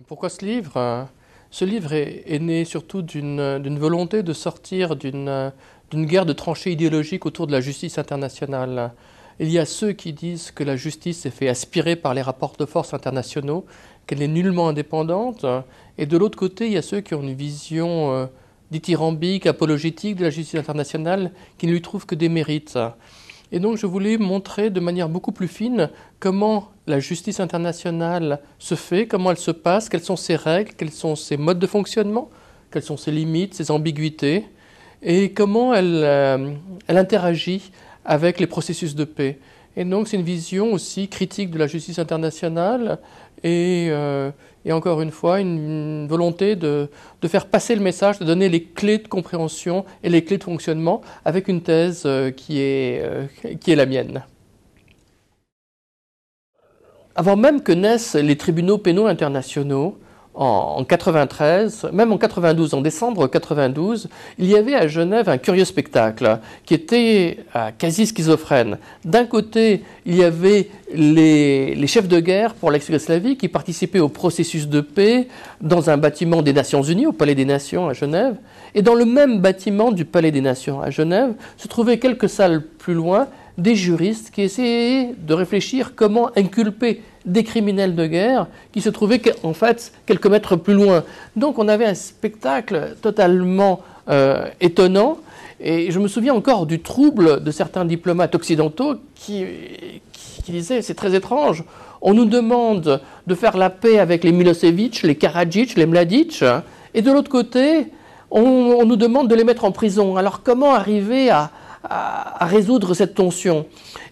Pourquoi ce livre? Ce livre est né surtout d'une volonté de sortir d'une guerre de tranchées idéologiques autour de la justice internationale. Il y a ceux qui disent que la justice est fait aspirer par les rapports de force internationaux, qu'elle est nullement indépendante, et de l'autre côté, il y a ceux qui ont une vision dithyrambique, apologétique de la justice internationale, qui ne lui trouvent que des mérites. Et donc je voulais montrer de manière beaucoup plus fine comment la justice internationale se fait, comment elle se passe, quelles sont ses règles, quels sont ses modes de fonctionnement, quelles sont ses limites, ses ambiguïtés, et comment elle interagit avec les processus de paix. Et donc c'est une vision aussi critique de la justice internationale et encore une fois une volonté de faire passer le message, de donner les clés de compréhension et les clés de fonctionnement avec une thèse qui est la mienne. Avant même que naissent les tribunaux pénaux internationaux, en 93, même en 92, en décembre 92, il y avait à Genève un curieux spectacle qui était quasi schizophrène. D'un côté, il y avait les chefs de guerre pour l'ex-Yougoslavie qui participaient au processus de paix dans un bâtiment des Nations Unies, au Palais des Nations à Genève. Et dans le même bâtiment du Palais des Nations à Genève se trouvaient quelques salles plus loin des juristes qui essayaient de réfléchir comment inculper des criminels de guerre qui se trouvaient en fait quelques mètres plus loin. Donc on avait un spectacle totalement étonnant, et je me souviens encore du trouble de certains diplomates occidentaux qui disaient « c'est très étrange, on nous demande de faire la paix avec les Milosevic, les Karadzic, les Mladic, et de l'autre côté, on nous demande de les mettre en prison. Alors comment arriver à résoudre cette tension ?»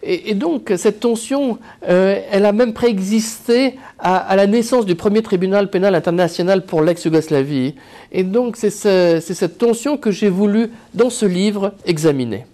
Et donc cette tension, elle a même préexisté à la naissance du premier tribunal pénal international pour l'ex-Yougoslavie. Et donc c'est cette tension que j'ai voulu, dans ce livre, examiner.